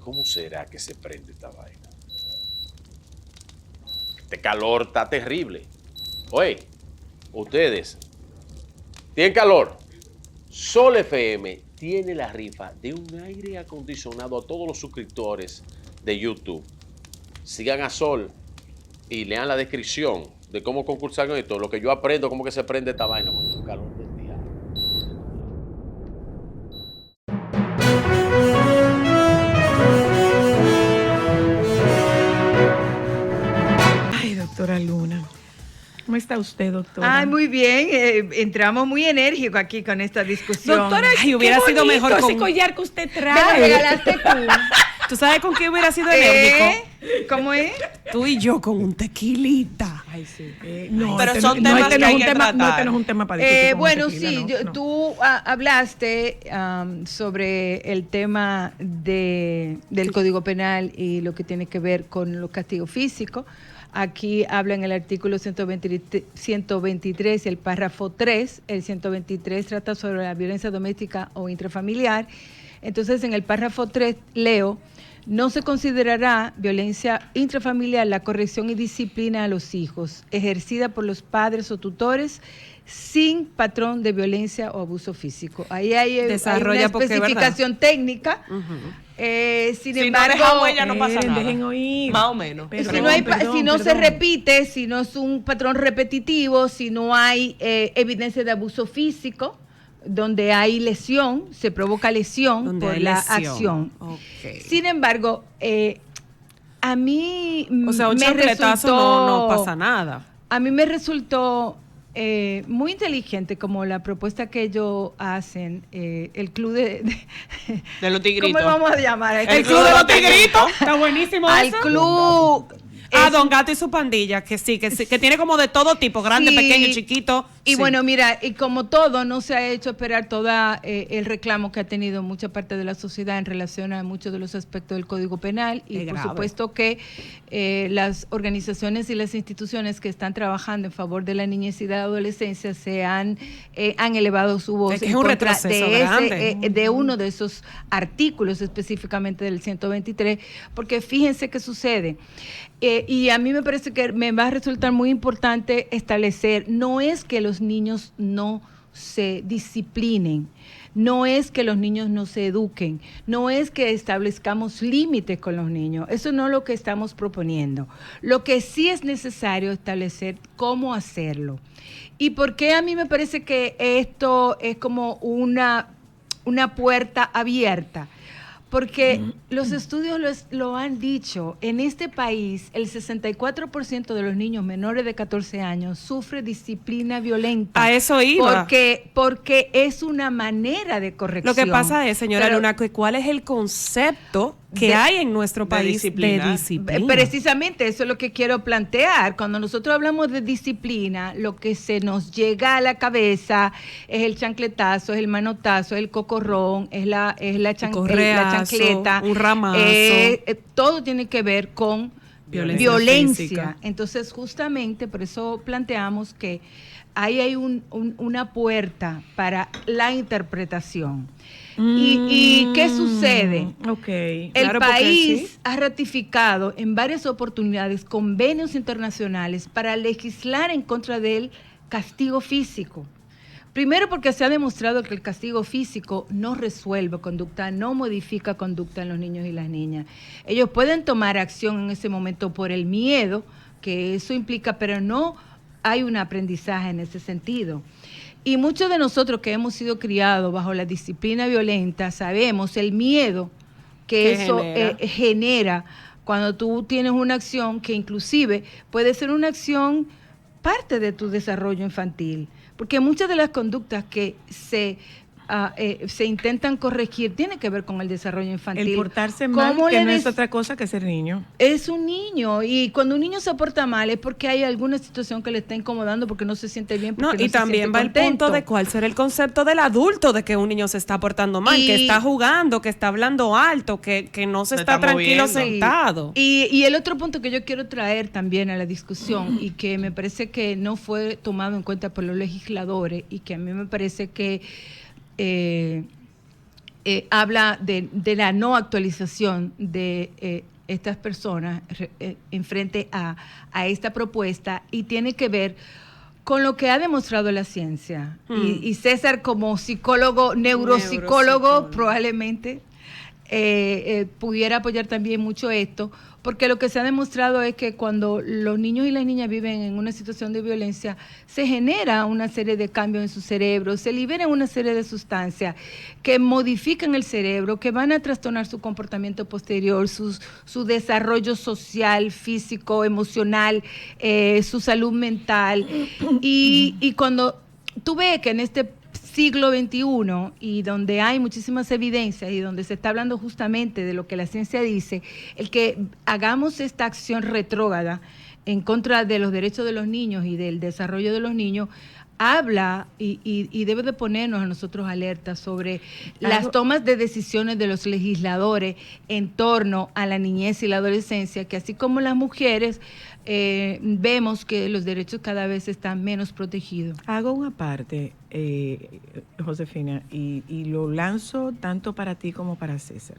¿cómo será que se prende esta vaina? Este calor está terrible. Oye, ustedes, ¿tienen calor? Sol FM tiene la rifa de un aire acondicionado a todos los suscriptores de YouTube. Sigan a Sol y lean la descripción de cómo concursar con esto. Lo que yo aprendo, cómo que se prende esta vaina con un calor del día. Ay, doctora Luna. ¿Cómo está usted, doctora? Ay, muy bien. Entramos muy enérgicos aquí con esta discusión. Doctora, ay, hubiera sido mejor ese con collar que usted Me lo trae. regalaste tú. ¿Tú sabes con qué hubiera sido enérgico? ¿Cómo es? Tú y yo con un tequilita. Ay, sí. Pero son temas que hay que tratar. No, este no es un tema para discutir con Bueno, tequila, sí, no. tú hablaste sobre el tema del Código Penal y lo que tiene que ver con los castigos físicos. Aquí habla en el artículo 123, el párrafo 3. El 123 trata sobre la violencia doméstica o intrafamiliar. Entonces, en el párrafo 3 leo: no se considerará violencia intrafamiliar la corrección y disciplina a los hijos ejercida por los padres o tutores sin patrón de violencia o abuso físico. Ahí hay una especificación técnica. Sin embargo, no deja huella, no pasa nada. Dejen oír. Más o menos. Si no se repite, si no es un patrón repetitivo, si no hay evidencia de abuso físico, donde hay lesión, se provoca lesión por la acción. Okay. Sin embargo, a mí o sea, un chancletazo no pasa nada. A mí me resultó muy inteligente como la propuesta que ellos hacen, el club de los tigritos. ¿Cómo lo vamos a llamar? El club de los tigritos. Está buenísimo al eso. Club. Don Gato y su pandilla, que tiene como de todo tipo, grande, pequeño, chiquito. Y bueno, mira, y como todo, no se ha hecho esperar todo el reclamo que ha tenido mucha parte de la sociedad en relación a muchos de los aspectos del Código Penal. Y por supuesto que las organizaciones y las instituciones que están trabajando en favor de la niñez y de la adolescencia han elevado su voz en contra de uno de esos artículos, específicamente del 123, porque fíjense qué sucede. Y a mí me parece que me va a resultar muy importante establecer, no es que los niños no se disciplinen, no es que los niños no se eduquen, no es que establezcamos límites con los niños, eso no es lo que estamos proponiendo. Lo que sí es necesario establecer cómo hacerlo. ¿Y por qué a mí me parece que esto es como una puerta abierta? Porque los estudios lo han dicho, en este país el 64% de los niños menores de 14 años sufre disciplina violenta. A eso iba. Porque es una manera de corrección. Lo que pasa es, señora Luna, que ¿cuál es el concepto que hay en nuestro país de disciplina? Precisamente eso es lo que quiero plantear. Cuando nosotros hablamos de disciplina, lo que se nos llega a la cabeza es el chancletazo, es el manotazo, es el cocorrón, es la chancleta, un ramazo. Todo tiene que ver con violencia. Entonces, justamente por eso planteamos que ahí hay una puerta para la interpretación. ¿Y qué sucede? El país ha ratificado en varias oportunidades convenios internacionales para legislar en contra del castigo físico. Primero, porque se ha demostrado que el castigo físico no resuelve conducta, no modifica conducta en los niños y las niñas. Ellos pueden tomar acción en ese momento por el miedo que eso implica, pero no hay un aprendizaje en ese sentido. Y muchos de nosotros que hemos sido criados bajo la disciplina violenta sabemos el miedo que eso genera cuando tú tienes una acción que inclusive puede ser una acción parte de tu desarrollo infantil. Porque muchas de las conductas que se intentan corregir tienen que ver con el desarrollo infantil. El portarse mal, que no es otra cosa que ser niño. Es un niño, y cuando un niño se porta mal es porque hay alguna situación que le está incomodando, porque no se siente bien, porque y también va el punto de cuál será el concepto del adulto de que un niño se está portando mal, que está jugando, que está hablando alto, que no se está tranquilo sentado. Y el otro punto que yo quiero traer también a la discusión y que me parece que no fue tomado en cuenta por los legisladores y que a mí me parece que habla de la no actualización de estas personas en frente a esta propuesta, y tiene que ver con lo que ha demostrado la ciencia. Y César, como psicólogo, neuropsicólogo, probablemente pudiera apoyar también mucho esto, porque lo que se ha demostrado es que cuando los niños y las niñas viven en una situación de violencia, se genera una serie de cambios en su cerebro, se liberan una serie de sustancias que modifican el cerebro, que van a trastornar su comportamiento posterior, su desarrollo social, físico, emocional, su salud mental. Y cuando tú ves que en este siglo XXI, y donde hay muchísimas evidencias y donde se está hablando justamente de lo que la ciencia dice, el que hagamos esta acción retrógrada en contra de los derechos de los niños y del desarrollo de los niños, habla y debe de ponernos a nosotros alertas sobre las tomas de decisiones de los legisladores en torno a la niñez y la adolescencia, que así como las mujeres, vemos que los derechos cada vez están menos protegidos. Hago una parte, Josefina, y lo lanzo tanto para ti como para César.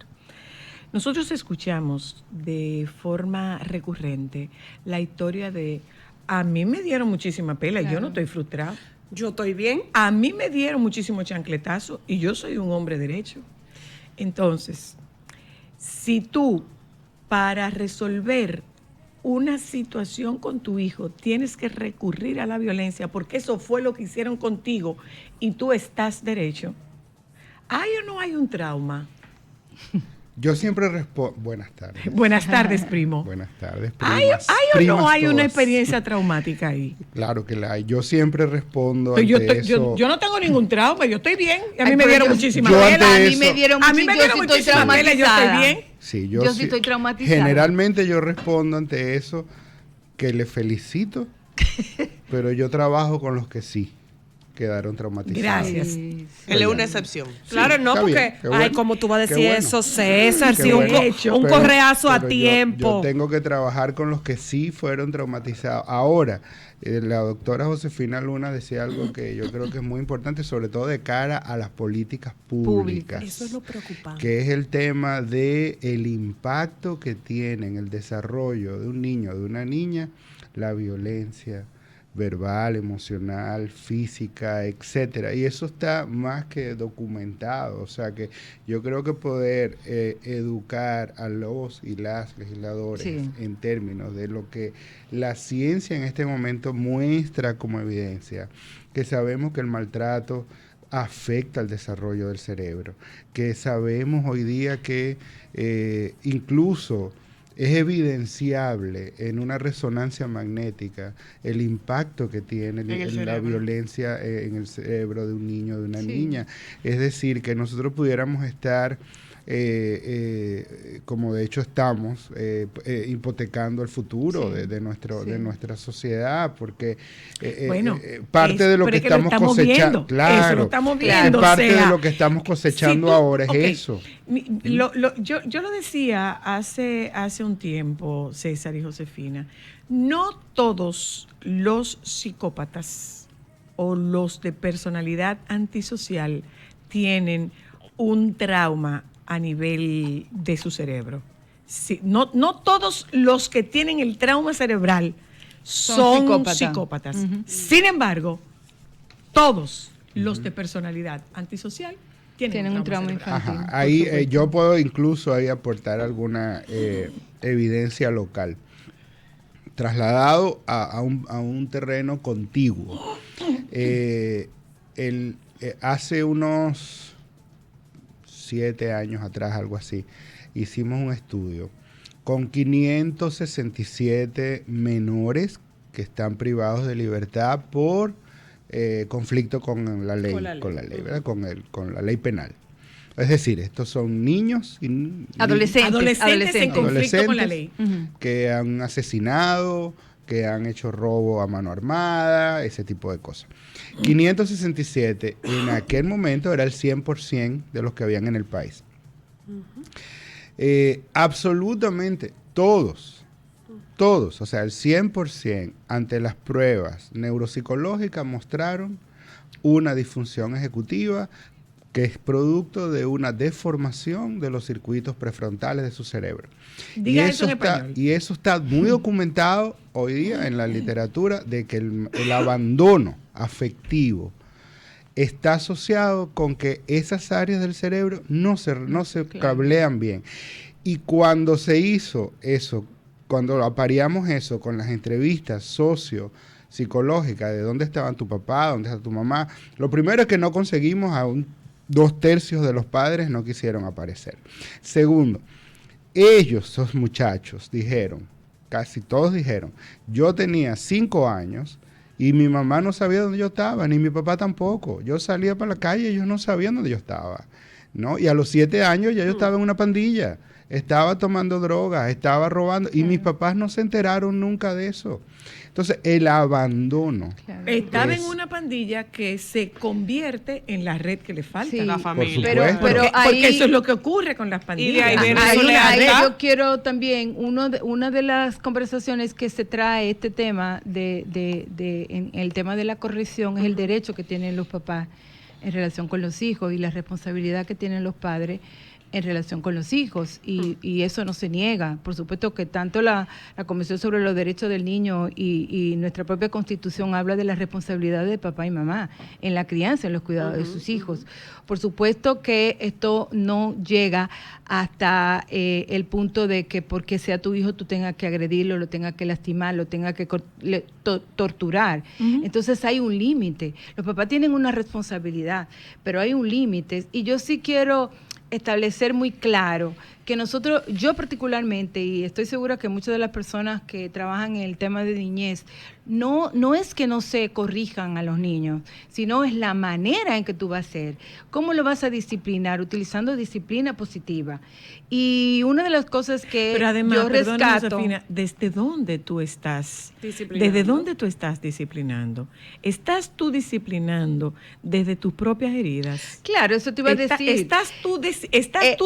Nosotros escuchamos de forma recurrente la historia de: a mí me dieron muchísima pela, claro, yo no estoy frustrado. Yo estoy bien. A mí me dieron muchísimo chancletazo y yo soy un hombre derecho. Entonces, si tú, para resolver una situación con tu hijo, tienes que recurrir a la violencia porque eso fue lo que hicieron contigo y tú estás derecho, ¿hay o no hay un trauma? Yo siempre respondo. Buenas tardes. Buenas tardes, primo. Buenas tardes, ¿Hay primas. o no hay todas. una experiencia traumática ahí? Claro que la hay. Yo siempre respondo Pero ante eso. yo no tengo ningún trauma, yo estoy bien. Y a mí me pero dieron yo- muchísima yo pela. ante A mí me eso- dieron A mí me dieron muchísima pela, yo estoy bien. Sí, Yo sí estoy traumatizada. Generalmente yo respondo ante eso que le felicito, pero yo trabajo con los que sí quedaron traumatizados. Gracias. Sí, sí. Él es una excepción. Claro, Sí, no, está porque, bien, qué bueno, ay, ¿cómo tú vas a qué decir bueno. eso, César? Qué Si un, bueno. un Pero- correazo a pero tiempo. Yo tengo que trabajar con los que sí fueron traumatizados. Ahora, la doctora Josefina Luna decía algo que yo creo que es muy importante, sobre todo de cara a las políticas públicas. Eso es lo preocupante. Que es el tema de el impacto que tiene en el desarrollo de un niño, de una niña, la violencia verbal, emocional, física, etcétera. Y eso está más que documentado. O sea que yo creo que poder educar a los y las legisladores Sí. en términos de lo que la ciencia en este momento muestra como evidencia, que sabemos que el maltrato afecta al desarrollo del cerebro, que sabemos hoy día que incluso es evidenciable en una resonancia magnética el impacto que tiene la violencia en el cerebro de un niño, de una niña. Es decir, que nosotros pudiéramos estar, como de hecho estamos, hipotecando el futuro de nuestra sociedad, porque parte de lo que estamos cosechando, claro, eso lo estamos viendo, parte o sea, de lo que estamos cosechando si tú- ahora es ok, eso. Yo lo decía hace un tiempo, César y Josefina, no todos los psicópatas o los de personalidad antisocial tienen un trauma a nivel de su cerebro. Sí, no todos los que tienen el trauma cerebral son psicópatas. Uh-huh. Sin embargo, todos los de personalidad antisocial tienen un trauma infantil. cerebral. Ajá, ahí yo puedo incluso ahí aportar alguna evidencia local, trasladado a un terreno contiguo. Hace unos 7 años atrás, algo así, hicimos un estudio con 567 menores que están privados de libertad por conflicto con la ley, ¿verdad? Con la ley penal. Es decir, estos son niños y Adolescentes en conflicto con la ley. que han asesinado, que han hecho robo a mano armada, ese tipo de cosas. 567 en aquel momento era el 100% de los que habían en el país. Absolutamente todos, o sea, el 100% ante las pruebas neuropsicológicas mostraron una disfunción ejecutiva que es producto de una deformación de los circuitos prefrontales de su cerebro. Diga eso en español. Y eso está muy documentado hoy día en la literatura, de que el abandono afectivo está asociado con que esas áreas del cerebro no se cablean bien. Y cuando se hizo eso, cuando apareamos eso con las entrevistas psicológicas de dónde estaban tu papá, dónde está tu mamá, lo primero es que no conseguimos a 2/3 de los padres no quisieron aparecer. Segundo, esos muchachos dijeron, casi todos dijeron, yo tenía 5 años y mi mamá no sabía dónde yo estaba, ni mi papá tampoco. Yo salía para la calle y ellos no sabían dónde yo estaba, ¿no? Y a los 7 años ya yo estaba en una pandilla, estaba tomando drogas, estaba robando, y mis papás no se enteraron nunca de eso. Entonces, el abandono. Claro. Estaba en una pandilla que se convierte en la red que le falta. Sí, la familia. Por supuesto. Pero Porque eso es lo que ocurre con las pandillas. Y de ahí viene Ahí soledad. yo quiero también, una de las conversaciones que se trae este tema en el tema de la corrección es el derecho que tienen los papás en relación con los hijos y la responsabilidad que tienen los padres en relación con los hijos, y eso no se niega. Por supuesto que tanto la Convención sobre los Derechos del Niño y nuestra propia Constitución habla de la responsabilidad de papá y mamá en la crianza, en los cuidados de sus hijos. Por supuesto que esto no llega hasta el punto de que porque sea tu hijo tú tengas que agredirlo, lo tengas que lastimar, lo tengas que torturar. Entonces hay un límite. Los papás tienen una responsabilidad, pero hay un límite. Y yo sí quiero establecer muy claro que nosotros, yo particularmente, y estoy segura que muchas de las personas que trabajan en el tema de niñez, no es que no se corrijan a los niños, sino es la manera en que tú vas a hacer. ¿Cómo lo vas a disciplinar? Utilizando disciplina positiva. Y una de las cosas que Pero además, yo rescato... Josefina, ¿desde dónde tú estás? Disciplinando. ¿Desde dónde tú estás disciplinando? ¿Estás tú disciplinando desde tus propias heridas? Claro, eso te iba a decir. ¿Estás tú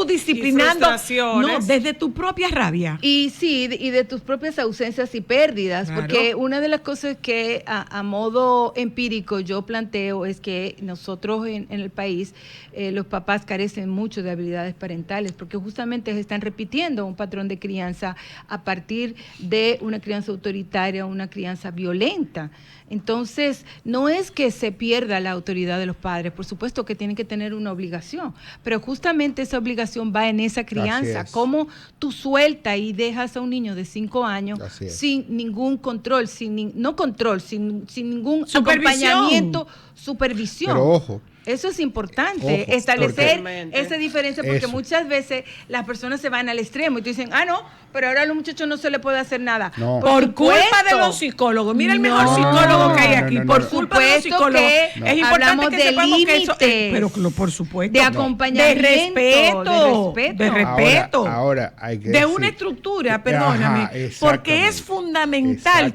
disciplinando? frustraciones. No, desde tu propia rabia. Y sí, y de tus propias ausencias y pérdidas, Claro. porque una de las cosas que a modo empírico yo planteo es que nosotros en el país, los papás carecen mucho de habilidades parentales, porque justamente se están repitiendo un patrón de crianza a partir de una crianza autoritaria, una crianza violenta. Entonces, no es que se pierda la autoridad de los padres, por supuesto que tienen que tener una obligación, pero justamente esa obligación va en esa crianza. Así es. Cómo tú sueltas y dejas a un niño de 5 años Así es. sin ningún control, sin ningún Supervisión. acompañamiento, supervisión. Pero ojo, Eso es importante, Ojo, establecer totalmente. esa diferencia, porque Eso. muchas veces las personas se van al extremo y tú dicen, no, pero ahora a los muchachos no se les puede hacer nada. No. Por culpa de supuesto. los psicólogos. Mira el mejor No, psicólogo que hay no, aquí. no, Por no. culpa de los Supuesto psicólogos. que Es importante hablamos que de sepamos que eso... límites, pero por supuesto. de acompañamiento, de respeto. Ahora hay que de decir- una estructura, Ajá, perdóname, porque es exactamente. fundamental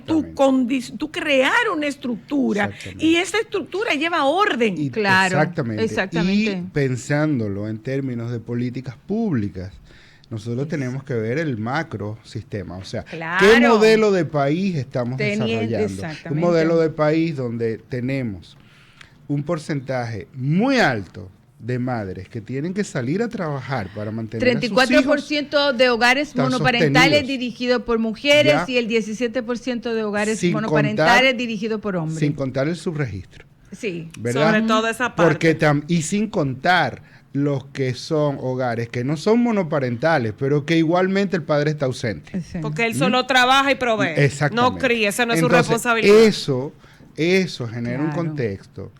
tú crear una estructura, Exactamente. y esa estructura lleva orden. Y- Claro, exactamente. exactamente. Y pensándolo en términos de políticas públicas, nosotros tenemos que ver el macro sistema. O sea, Claro. ¿qué modelo de país estamos desarrollando? exactamente. Un modelo de país donde tenemos un porcentaje muy alto de madres que tienen que salir a trabajar para mantener a sus hijos. 34% de hogares están monoparentales sostenidos. dirigidos por mujeres Ya. y el 17% de hogares Sin monoparentales contar- dirigidos por hombres. Sin contar el subregistro. Sí. ¿Verdad? Sobre todo esa parte. Porque y sin contar los que son hogares que no son monoparentales, pero que igualmente el padre está ausente. Sí. Porque él solo trabaja y provee. Exactamente. No cría, esa no es su Entonces, responsabilidad. Eso genera un Claro. contexto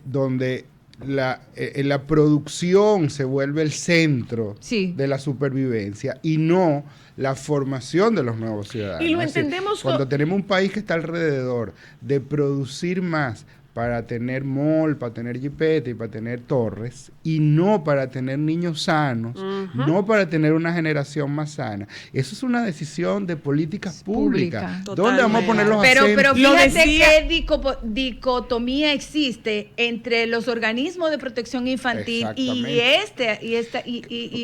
donde la producción se vuelve el centro Sí. de la supervivencia y no la formación de los nuevos ciudadanos. Y lo Es decir, entendemos cuando tenemos un país que está alrededor de producir más para tener mall, para tener jipeta y para tener torres, y no para tener niños sanos, no para tener una generación más sana. Eso es una decisión de políticas públicas. Pública. ¿Dónde vamos a poner los Pero acentos? fíjate qué dicotomía existe entre los organismos de protección infantil y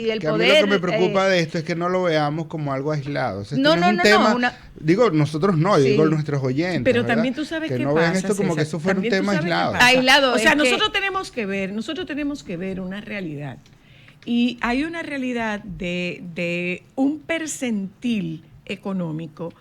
el Que a mí poder. lo que me preocupa de esto es que no lo veamos como algo aislado. O sea, No, esto no, es un no, tema, no, digo, nosotros no, Sí. digo nuestros oyentes. Pero ¿verdad? también tú sabes que qué no vean pasa, esto como que César. eso fuera un También tú tema sabes qué aislado. pasa. Aislado, O sea, es que- nosotros tenemos que ver una realidad. Y hay una realidad de un percentil económico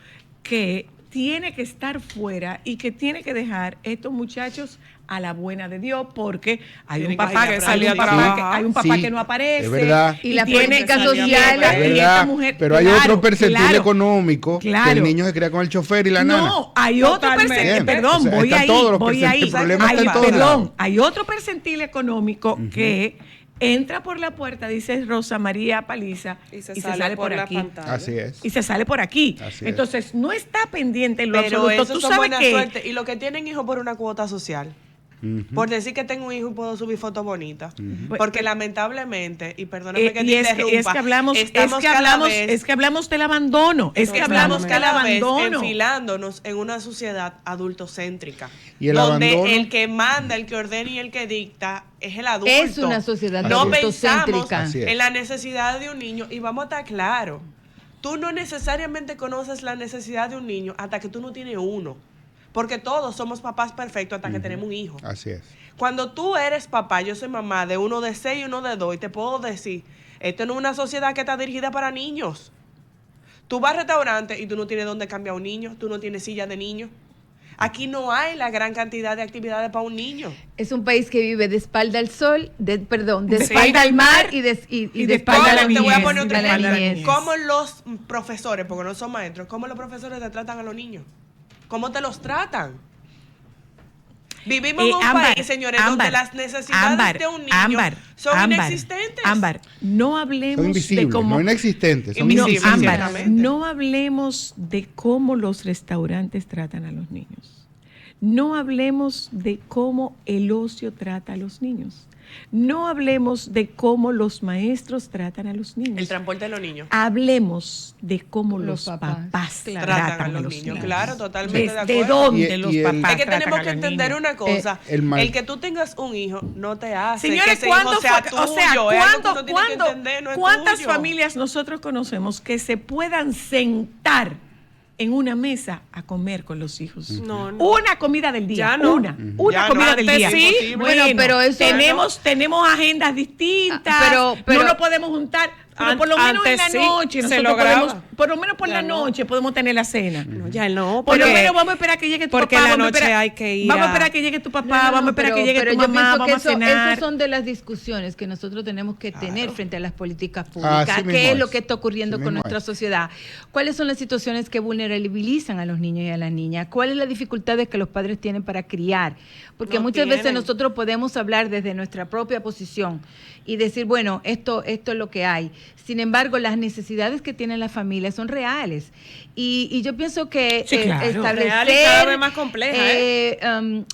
que tiene que estar fuera y que tiene que dejar estos muchachos a la buena de Dios, porque hay un Tienen que papá ir a que salir a hay trabajar. un papá Sí, que no aparece, es verdad. Y las tiene políticas y sociales. esta- Es y verdad, esta mujer, pero hay claro, otro percentil claro, económico que claro. el niño se cría con el chofer y la nana. No, hay otro Totalmente. percentil, Bien, perdón, o sea, voy están ahí, todos los voy percentiles, ahí. el problema está en Hay- todos perdón, lados. hay otro percentil económico que entra por la puerta, dice Rosa María Paliza, Y se sale por la aquí. pantalla. Así es. Y se sale por aquí. Así es. Entonces, no está pendiente en lo Pero absoluto. eso Tú son sabes buena que suerte. Y los que tienen hijos por una cuota social. Por decir que tengo un hijo y puedo subir fotos bonitas. Porque lamentablemente, y perdóname que te interrumpa, es que hablamos, estamos cada vez- es que hablamos del abandono. Es que hablamos del cada vez abandono. enfilándonos en una sociedad adultocéntrica. Y el donde abandono- el que manda, el que ordena y el que dicta es el adulto. Es una sociedad No adultocéntrica. pensamos Así es. en la necesidad de un niño. Y vamos a estar claros. Tú no necesariamente conoces la necesidad de un niño hasta que tú no tienes uno. Porque todos somos papás perfectos hasta que tenemos un hijo. Así es. Cuando tú eres papá, yo soy mamá de uno de 6 y uno de 2, y te puedo decir, esto no es una sociedad que está dirigida para niños. Tú vas al restaurante y tú no tienes dónde cambiar a un niño, tú no tienes silla de niño. Aquí no hay la gran cantidad de actividades para un niño. Es un país que vive de espalda al sol, de Sí. espalda al mar y de espalda a la ¿Cómo? Te voy a niñez, poner otro a la ejemplo. niñez. ¿Cómo los profesores, porque no son maestros, cómo los profesores te tratan a los niños? ¿Cómo te los tratan? Vivimos en un país, señores, donde las necesidades de un niño son inexistentes. Ámbar, no Son hablemos de invisibles, cómo... no inexistentes, son Invisibles, invisibles. Ámbar, ciertamente. no hablemos de cómo los restaurantes tratan a los niños. No hablemos de cómo el ocio trata a los niños. No hablemos de cómo los maestros tratan a los niños. El transporte de los niños. Hablemos de cómo Los los papás, papás claro. tratan a los niños. Claro, totalmente de ¿Desde acuerdo. dónde Y- los y el- papás Es que tratan tenemos a que los entender niños? una cosa, el mal- el que tú tengas un hijo no te hace Señores, que ese ¿cuándo hijo sea fue, tuyo, o sea, es algo que ¿cuándo, tú tienes que entender, no es cuántas tuyo. familias nosotros conocemos que se puedan sentar en una mesa a comer con los hijos? No, no. Una comida del día, Ya no. una Ya comida no. del Antes día. sí, bueno, pero eso tenemos agendas distintas, pero- no nos podemos juntar, pero por lo menos en antes la sí, noche se nosotros lograba. podemos, por lo menos por Ya la no. noche podemos tener la cena. No, ya no. Por lo porque- menos vamos a esperar que llegue tu porque papá. la vamos a noche esperar- hay que ir Vamos a a- esperar que llegue tu papá, No, no, vamos a esperar pero- que llegue pero tu yo mamá, pienso vamos a que cenar. esas son de las discusiones que nosotros tenemos que tener frente a las políticas públicas. Así ¿Qué mismo es lo es. que está ocurriendo Así con mismo nuestra es. sociedad? ¿Cuáles son las situaciones que vulnerabilizan a los niños y a las niñas? ¿Cuáles son las dificultades que los padres tienen para criar? Porque No muchas veces tienen. nosotros podemos hablar desde nuestra propia posición y decir, bueno, esto es lo que hay. Sin embargo, las necesidades que tienen las familias son reales. Y yo pienso que Sí, claro. establecer Real y cada vez más compleja,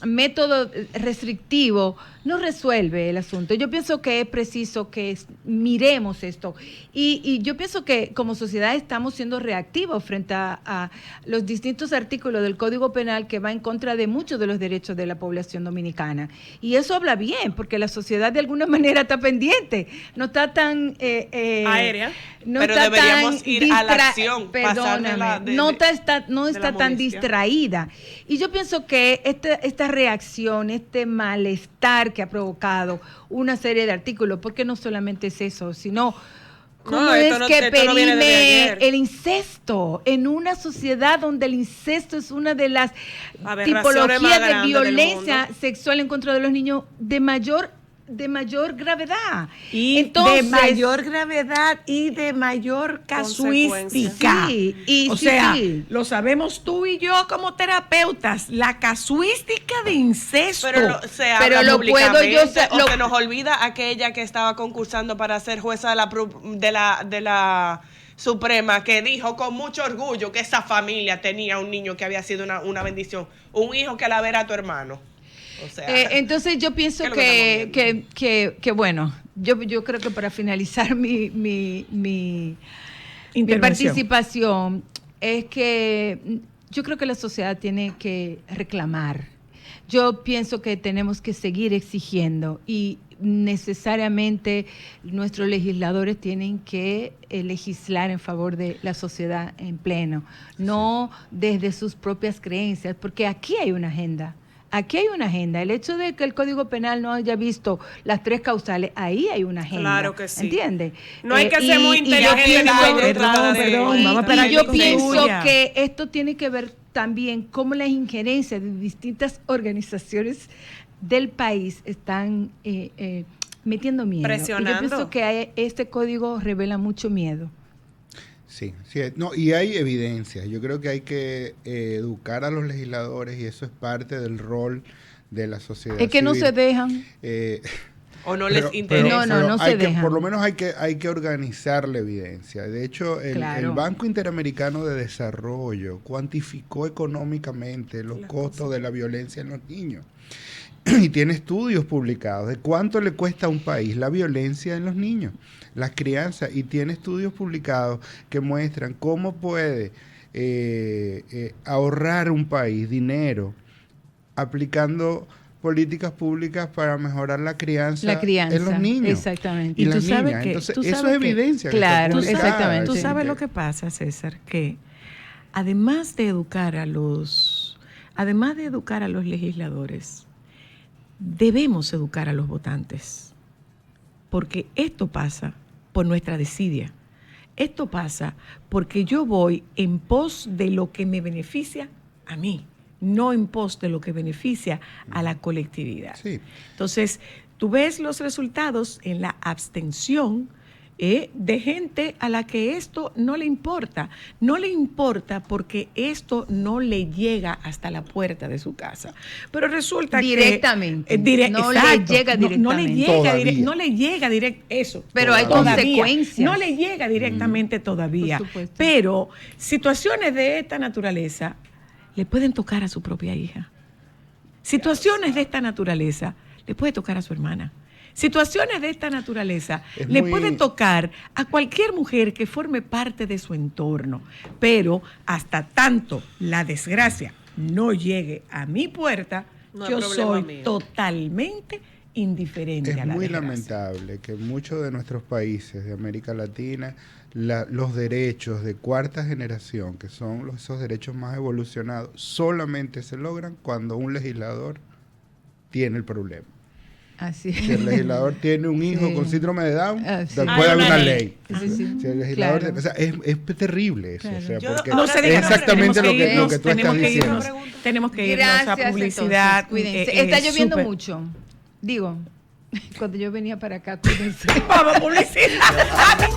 método restrictivo no resuelve el asunto. Yo pienso que es preciso que miremos esto. Y yo pienso que como sociedad estamos siendo reactivos frente a los distintos artículos del Código Penal que va en contra de muchos de los derechos de la población dominicana. Y eso habla bien, porque la sociedad de alguna manera está pendiente. No está tan... Aérea. No Pero está deberíamos tan ir a la distra- acción, pasar de Perdóname, la- de- no de- está, no de está la tan molestia. distraída. Y yo pienso que esta reacción, este malestar que ha provocado una serie de artículos, porque no solamente es eso, sino cómo esto es no- que esto no viene desde perime ayer. el incesto en una sociedad donde el incesto es una de las Aberraciones tipologías más de grandes del violencia mundo. sexual en contra de los niños de mayor gravedad. Y Entonces, de mayor gravedad y de mayor casuística. Sí, y o sí, sea, sí. lo sabemos tú y yo como terapeutas, la casuística de incesto. Pero se Pero habla lo puedo públicamente, yo o lo- se nos olvida aquella que estaba concursando para ser jueza de la Suprema, que dijo con mucho orgullo que esa familia tenía un niño que había sido una bendición, un hijo que la ver a tu hermano. O sea, entonces yo pienso ¿qué es lo que que bueno, yo creo que para finalizar mi Intervención. participación, es que yo creo que la sociedad tiene que reclamar. Yo pienso que tenemos que seguir exigiendo y necesariamente nuestros legisladores tienen que legislar en favor de la sociedad en pleno, no desde sus propias creencias, porque aquí hay una agenda. Aquí hay una agenda. El hecho de que el Código Penal no haya visto las 3 causales, ahí hay una agenda. Claro que sí. ¿Entiendes? No hay que ser muy inteligente. Y yo pienso que esto tiene que ver también cómo las injerencias de distintas organizaciones del país están metiendo miedo. Presionando. Y yo pienso que este código revela mucho miedo. Sí, no, y hay evidencia. Yo creo que hay que educar a los legisladores y eso es parte del rol de la sociedad Es que civil. no se dejan. O no les interesa. No se dejan. Por lo menos hay que organizar la evidencia. De hecho, el Banco Interamericano de Desarrollo cuantificó económicamente los costos de la violencia en los niños. Y tiene estudios publicados de cuánto le cuesta a un país la violencia en los niños, las crianzas, y tiene estudios publicados que muestran cómo puede ahorrar un país dinero aplicando políticas públicas para mejorar la crianza en los niños. Exactamente. Y tú las sabes niñas. que- Entonces, tú eso sabes es que- evidencia. claro, que está publicada. exactamente. Tú sabes lo que pasa, César, que además de educar a los legisladores, debemos educar a los votantes, porque esto pasa por nuestra desidia. Esto pasa porque yo voy en pos de lo que me beneficia a mí, no en pos de lo que beneficia a la colectividad. Sí. Entonces, tú ves los resultados en la abstención de gente a la que esto no le importa. No le importa porque esto no le llega hasta la puerta de su casa. Pero resulta Directamente. que... No le llega directamente. No le llega directamente. Eso. Pero hay todavía. consecuencias. No le llega directamente todavía. Por supuesto. Pero situaciones de esta naturaleza le pueden tocar a su propia hija. Situaciones de esta naturaleza le puede tocar a su hermana. Situaciones de esta naturaleza le pueden tocar a cualquier mujer que forme parte de su entorno, pero hasta tanto la desgracia no llegue a mi puerta, No hay yo problema soy mío. totalmente indiferente Es a la muy desgracia. lamentable que en muchos de nuestros países de América Latina los derechos de cuarta generación, que son esos derechos más evolucionados, solamente se logran cuando un legislador tiene el problema. Así Si el legislador tiene un hijo Sí. con síndrome de Down, Sí. puede Hay haber una una ley. ley. Sí, sí. Si el legislador, Claro. o sea, es terrible eso. Claro. O sea, Yo porque ahora No se tengo es diga, exactamente lo que tú estás tenemos que diciendo. irnos, tenemos que irnos Gracias, a publicidad. entonces, cuídense. Está lloviendo súper- mucho. Digo, cuando yo venía para acá, cuídense. Vamos a publicidad.